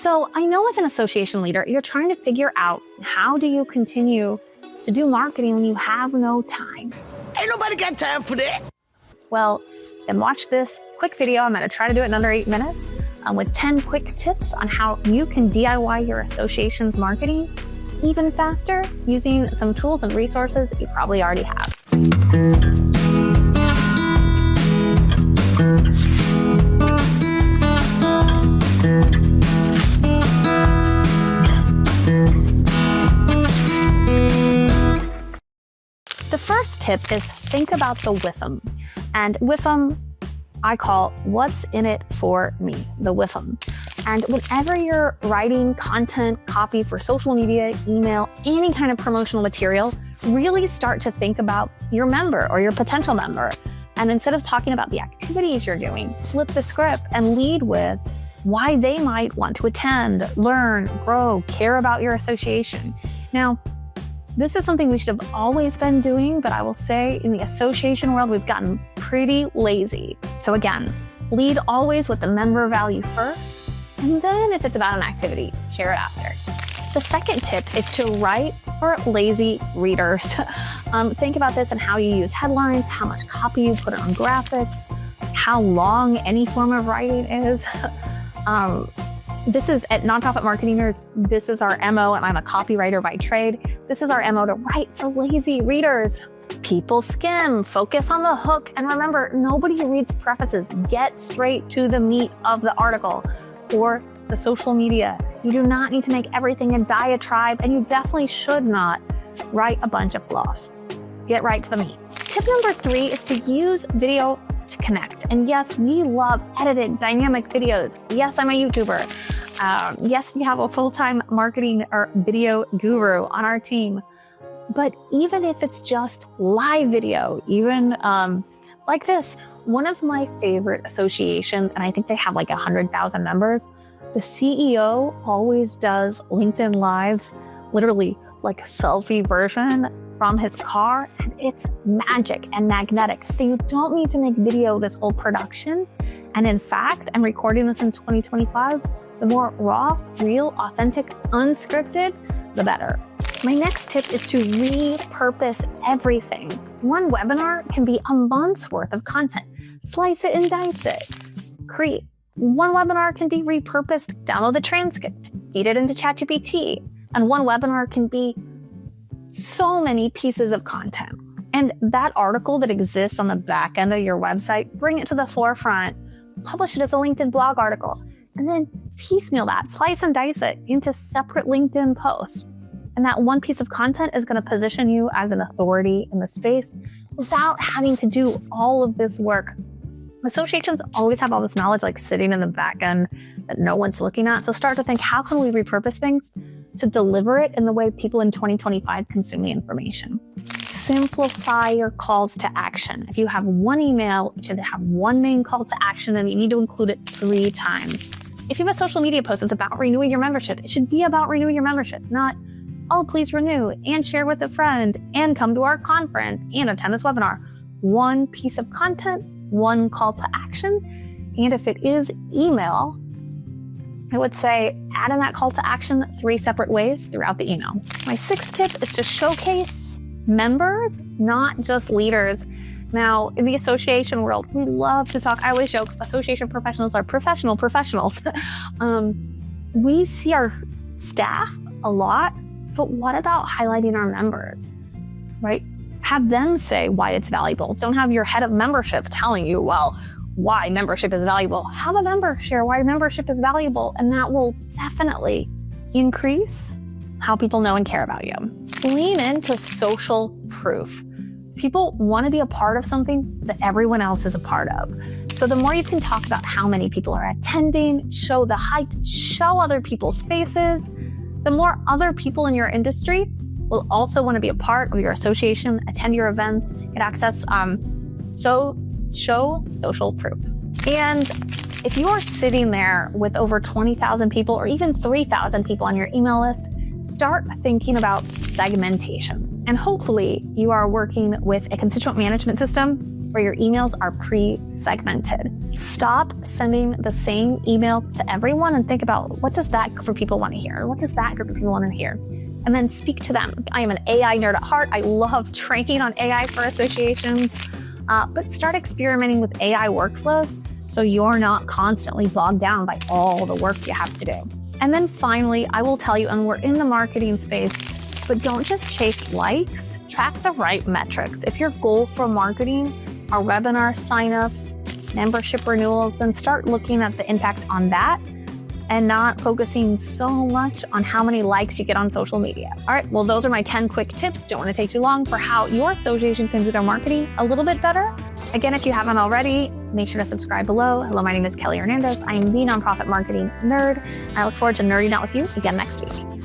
So I know as an association leader, you're trying to figure out how do you continue to do marketing when you have no time? Ain't nobody got time for that. Well, then watch this quick video. I'm going to try to do it in under 8 minutes with 10 quick tips on how you can DIY your association's marketing even faster using some tools and resources you probably already have. The first tip is think about the WIIFM. And WIIFM, I call what's in it for me, the WIIFM. And whenever you're writing content, copy for social media, email, any kind of promotional material, really start to think about your member or your potential member. And instead of talking about the activities you're doing, flip the script and lead with why they might want to attend, learn, grow, care about your association. Now, this is something we should have always been doing, but I will say in the association world, we've gotten pretty lazy. So again, lead always with the member value first, and then if it's about an activity, share it after. The second tip is to write for lazy readers. Think about this and how you use headlines, how much copy you put on graphics, how long any form of writing is. This is at Nonprofit Marketing Nerds, this is our MO, and I'm a copywriter by trade. This is our MO to write for lazy readers. People skim, focus on the hook, and remember, nobody reads prefaces. Get straight to the meat of the article or the social media. You do not need to make everything a diatribe, and you definitely should not write a bunch of fluff. Get right to the meat. Tip number 3 is to use video to connect. And yes, we love edited dynamic videos. Yes, I'm a YouTuber. Yes, we have a full-time marketing or video guru on our team. But even if it's just live video, even like this, one of my favorite associations, and I think they have like 100,000 members, the CEO always does LinkedIn Lives, literally like selfie version from his car, and it's magic and magnetic. So you don't need to make video this whole production. And in fact, I'm recording this in 2025, the more raw, real, authentic, unscripted, the better. My next tip is to repurpose everything. One webinar can be a month's worth of content. Slice it and dice it. One webinar can be repurposed, download the transcript, feed it into ChatGPT. And one webinar can be so many pieces of content. And that article that exists on the back end of your website, bring it to the forefront, publish it as a LinkedIn blog article, and then piecemeal that, slice and dice it into separate LinkedIn posts. And that one piece of content is going to position you as an authority in the space without having to do all of this work. Associations always have all this knowledge like sitting in the back end that no one's looking at. So start to think, how can we repurpose things to deliver it in the way people in 2025 consume the information? Simplify your calls to action. If you have one email, it should have one main call to action, and you need to include it 3 times. If you have a social media post that's about renewing your membership, it should be about renewing your membership, not, oh, please renew and share with a friend and come to our conference and attend this webinar. One piece of content, one call to action. And if it is email, I would say add in that call to action 3 separate ways throughout the email. My 6th tip is to showcase members, not just leaders. Now, in the association world, we love to talk. I always joke, association professionals are professionals. We see our staff a lot, but what about highlighting our members, right? Have them say why it's valuable. Don't have your head of membership telling you, well, why membership is valuable. Have a member share why membership is valuable, and that will definitely increase how people know and care about you. Lean into social proof. People want to be a part of something that everyone else is a part of. So the more you can talk about how many people are attending, show the hype, show other people's faces, the more other people in your industry will also want to be a part of your association, attend your events, get access. So show social proof. And if you are sitting there with over 20,000 people or even 3,000 people on your email list, start thinking about segmentation. And hopefully you are working with a constituent management system where your emails are pre-segmented. Stop sending the same email to everyone and think about, what does that group of people want to hear? What does that group of people want to hear? And then speak to them. I am an AI nerd at heart. I love training on AI for associations, but start experimenting with AI workflows so you're not constantly bogged down by all the work you have to do. And then finally, I will tell you, and we're in the marketing space, but don't just chase likes, track the right metrics. If your goal for marketing are webinar signups, membership renewals, then start looking at the impact on that and not focusing so much on how many likes you get on social media. All right, well, those are my 10 quick tips. Don't want to take too long for how your association can do their marketing a little bit better. Again, if you haven't already, make sure to subscribe below. Hello, my name is Kelly Hernandez. I am the nonprofit marketing nerd. I look forward to nerding out with you again next week.